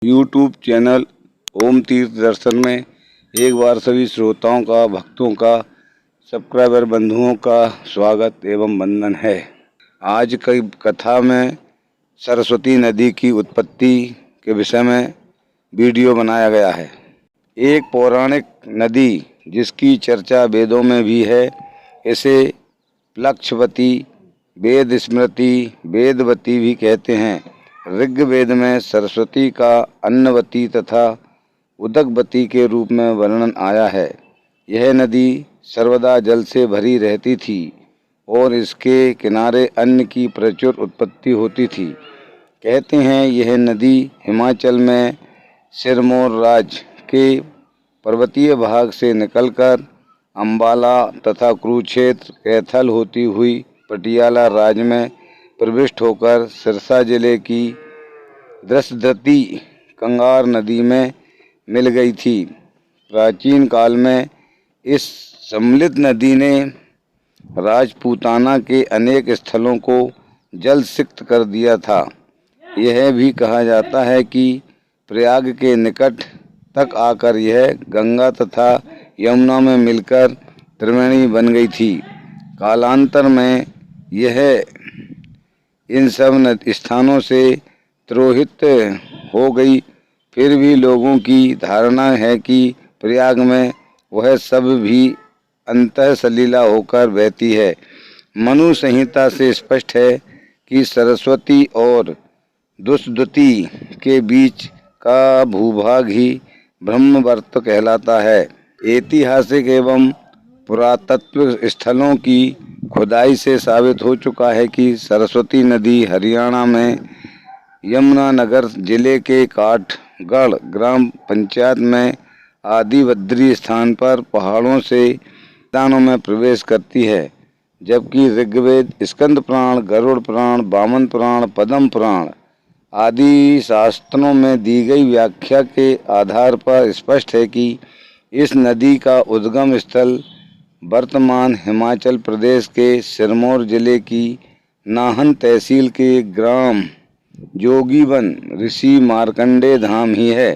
YouTube channel ओम तीर्थ दर्शन में एक बार सभी श्रोताओं का, भक्तों का, सब्सक्राइबर बंधुओं का स्वागत एवं वंदन है। आज की कथा में सरस्वती नदी की उत्पत्ति के विषय में वीडियो बनाया गया है। एक पौराणिक नदी जिसकी चर्चा वेदों में भी है, इसे प्लक्षवती, वेद स्मृति, वेदवती भी कहते हैं। ऋग्वेद में सरस्वती का अन्नवती तथा उदकवती के रूप में वर्णन आया है। यह नदी सर्वदा जल से भरी रहती थी और इसके किनारे अन्न की प्रचुर उत्पत्ति होती थी। कहते हैं यह नदी हिमाचल में सिरमौर राज्य के पर्वतीय भाग से निकलकर अम्बाला तथा कुरुक्षेत्र, कैथल होती हुई पटियाला राज्य में प्रविष्ट होकर सिरसा जिले की दृशद्रती कंगार नदी में मिल गई थी। प्राचीन काल में इस सम्मिलित नदी ने राजपूताना के अनेक स्थलों को जल सिक्त कर दिया था। यह भी कहा जाता है कि प्रयाग के निकट तक आकर यह गंगा तथा यमुना में मिलकर त्रिवेणी बन गई थी। कालांतर में यह इन सब स्थानों से तिरोहित हो गई। फिर भी लोगों की धारणा है कि प्रयाग में वह सब भी अंतः सलीला होकर बहती है। मनु संहिता से स्पष्ट है कि सरस्वती और दुष्दुति के बीच का भूभाग ही ब्रह्मवर्त कहलाता है। ऐतिहासिक एवं पुरातत्व स्थलों की खुदाई से साबित हो चुका है कि सरस्वती नदी हरियाणा में यमुनानगर जिले के काठगढ़ ग्राम पंचायत में आदिवद्री स्थान पर पहाड़ों से मैदानों में प्रवेश करती है। जबकि ऋग्वेद, स्कंद पुराण, गरुड़ पुराण, वामन पुराण, पद्म पुराण आदि शास्त्रों में दी गई व्याख्या के आधार पर स्पष्ट है कि इस नदी का उद्गम स्थल वर्तमान हिमाचल प्रदेश के सिरमौर जिले की नाहन तहसील के ग्राम जोगीवन ऋषि मार्कंडेय धाम ही है।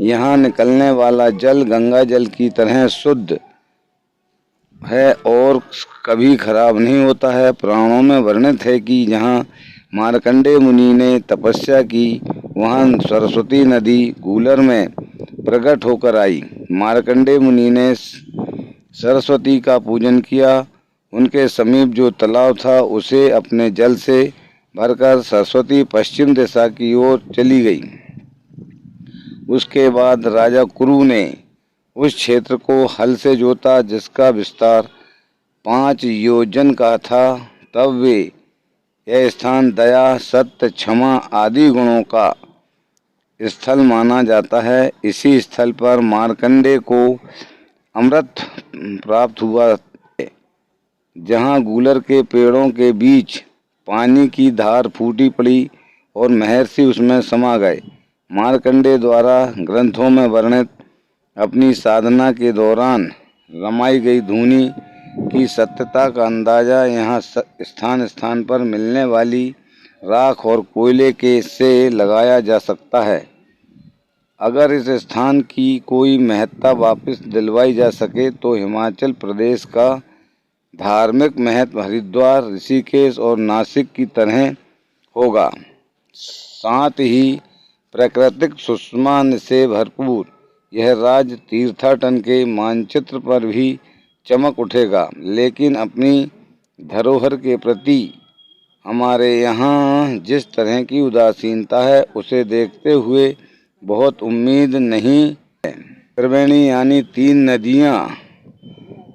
यहाँ निकलने वाला जल गंगा जल की तरह शुद्ध है और कभी खराब नहीं होता है। पुराणों में वर्णित है कि जहाँ मार्कंडेय मुनि ने तपस्या की, वहाँ सरस्वती नदी गूलर में प्रकट होकर आई। मार्कंडेय मुनि ने सरस्वती का पूजन किया। उनके समीप जो तालाब था उसे अपने जल से भरकर सरस्वती पश्चिम दिशा की ओर चली गई। उसके बाद राजा कुरु ने उस क्षेत्र को हल से जोता, जिसका विस्तार 5 योजन का था। तब वे यह स्थान दया, सत्य, क्षमा आदि गुणों का स्थल माना जाता है। इसी स्थल पर मार्कंडेय को अमृत प्राप्त हुआ, जहाँ गूलर के पेड़ों के बीच पानी की धार फूटी पड़ी और महर्षि उसमें समा गए। मार्कंडेय द्वारा ग्रंथों में वर्णित अपनी साधना के दौरान रमाई गई धुनी की सत्यता का अंदाजा यहाँ स्थान स्थान पर मिलने वाली राख और कोयले के से लगाया जा सकता है। अगर इस स्थान की कोई महत्ता वापस दिलवाई जा सके तो हिमाचल प्रदेश का धार्मिक महत्व हरिद्वार, ऋषिकेश और नासिक की तरह होगा। साथ ही प्राकृतिक सुषमा से भरपूर यह राज्य तीर्थाटन के मानचित्र पर भी चमक उठेगा। लेकिन अपनी धरोहर के प्रति हमारे यहाँ जिस तरह की उदासीनता है, उसे देखते हुए बहुत उम्मीद नहीं है। त्रिवेणी यानी 3 नदियाँ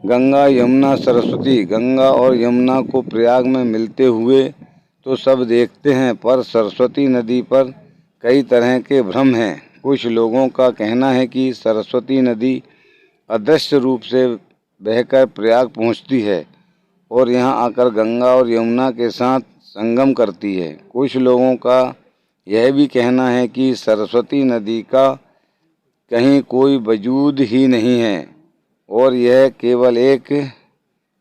गंगा, यमुना, सरस्वती। गंगा और यमुना को प्रयाग में मिलते हुए तो सब देखते हैं, पर सरस्वती नदी पर कई तरह के भ्रम हैं। कुछ लोगों का कहना है कि सरस्वती नदी अदृश्य रूप से बहकर प्रयाग पहुंचती है और यहां आकर गंगा और यमुना के साथ संगम करती है। कुछ लोगों का यह भी कहना है कि सरस्वती नदी का कहीं कोई वजूद ही नहीं है और यह केवल एक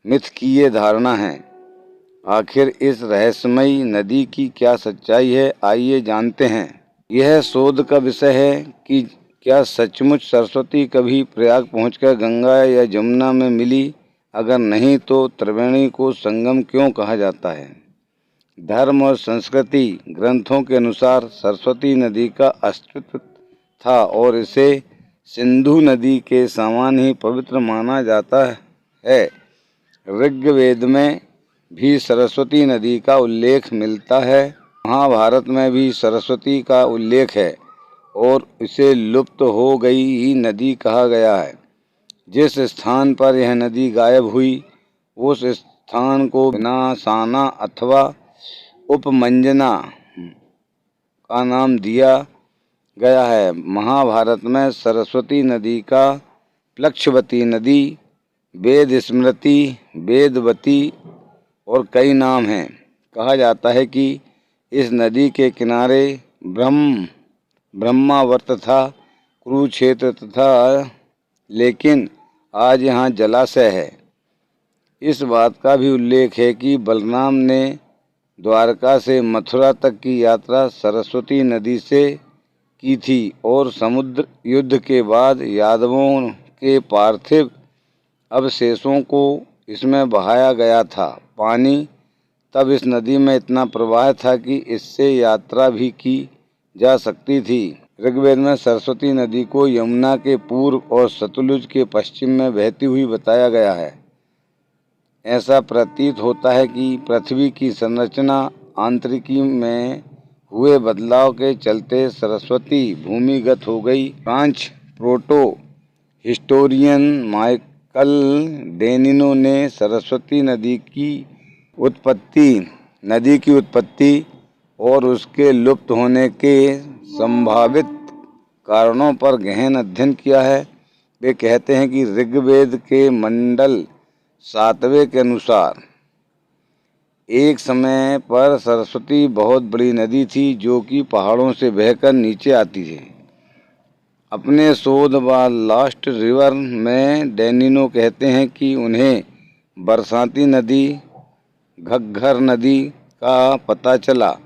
मिथकीय धारणा है। आखिर इस रहस्यमयी नदी की क्या सच्चाई है, आइए जानते हैं। यह शोध का विषय है कि क्या सचमुच सरस्वती कभी प्रयाग पहुंचकर गंगा या जमुना में मिली? अगर नहीं तो त्रिवेणी को संगम क्यों कहा जाता है? धर्म और संस्कृति ग्रंथों के अनुसार सरस्वती नदी का अस्तित्व था और इसे सिंधु नदी के समान ही पवित्र माना जाता है। ऋग्वेद में भी सरस्वती नदी का उल्लेख मिलता है। महाभारत में भी सरस्वती का उल्लेख है और इसे लुप्त हो गई ही नदी कहा गया है। जिस स्थान पर यह नदी गायब हुई उस स्थान को विनाशाना अथवा उपमंजना का नाम दिया गया है। महाभारत में सरस्वती नदी का प्लक्षवती नदी, वेद स्मृति, वेदवती और कई नाम हैं। कहा जाता है कि इस नदी के किनारे ब्रह्मावर्त था, कुरुक्षेत्र था, लेकिन आज यहाँ जलाशय है। इस बात का भी उल्लेख है कि बलराम ने द्वारका से मथुरा तक की यात्रा सरस्वती नदी से की थी और समुद्र युद्ध के बाद यादवों के पार्थिव अवशेषों को इसमें बहाया गया था। पानी तब इस नदी में इतना प्रवाह था कि इससे यात्रा भी की जा सकती थी। ऋग्वेद में सरस्वती नदी को यमुना के पूर्व और सतलुज के पश्चिम में बहती हुई बताया गया है। ऐसा प्रतीत होता है कि पृथ्वी की संरचना आंतरिकी में हुए बदलाव के चलते सरस्वती भूमिगत हो गई। फ्रेंच प्रोटो हिस्टोरियन माइकल डेनिनो ने सरस्वती नदी की उत्पत्ति और उसके लुप्त होने के संभावित कारणों पर गहन अध्ययन किया है। वे कहते हैं कि ऋग्वेद के मंडल 7वें के अनुसार एक समय पर सरस्वती बहुत बड़ी नदी थी जो कि पहाड़ों से बहकर नीचे आती थी। अपने शोध व लास्ट रिवर में डेनिनो कहते हैं कि उन्हें बरसाती नदी, घग्गर नदी का पता चला।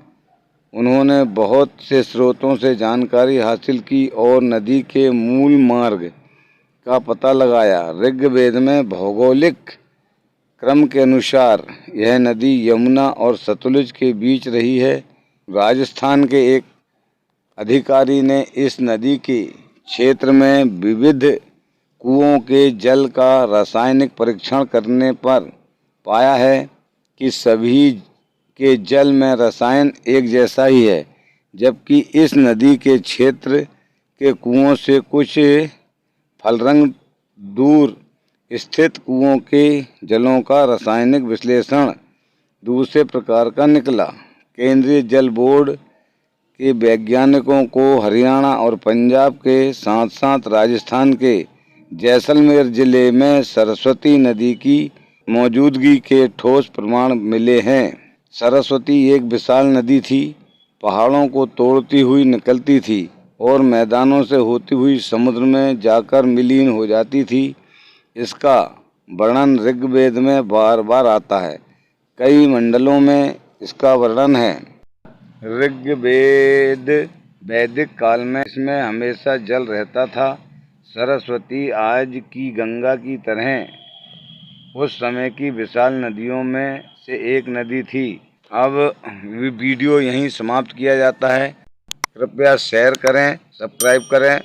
उन्होंने बहुत से स्रोतों से जानकारी हासिल की और नदी के मूल मार्ग का पता लगाया। ऋग्वेद में भौगोलिक क्रम के अनुसार यह नदी यमुना और सतलुज के बीच रही है। राजस्थान के एक अधिकारी ने इस नदी के क्षेत्र में विविध कुओं के जल का रासायनिक परीक्षण करने पर पाया है कि सभी के जल में रसायन एक जैसा ही है, जबकि इस नदी के क्षेत्र के कुओं से कुछ फलरंग दूर स्थित कुओं के जलों का रासायनिक विश्लेषण दूसरे प्रकार का निकला। केंद्रीय जल बोर्ड के वैज्ञानिकों को हरियाणा और पंजाब के साथ साथ राजस्थान के जैसलमेर जिले में सरस्वती नदी की मौजूदगी के ठोस प्रमाण मिले हैं। सरस्वती एक विशाल नदी थी, पहाड़ों को तोड़ती हुई निकलती थी और मैदानों से होती हुई समुद्र में जाकर विलीन हो जाती थी। इसका वर्णन ऋग्वेद में बार बार आता है। कई मंडलों में इसका वर्णन है। ऋग्वेद वैदिक काल में इसमें हमेशा जल रहता था। सरस्वती आज की गंगा की तरह उस समय की विशाल नदियों में से एक नदी थी। अब वीडियो यहीं समाप्त किया जाता है। कृपया शेयर करें, सब्सक्राइब करें।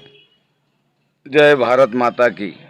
जय भारत माता की।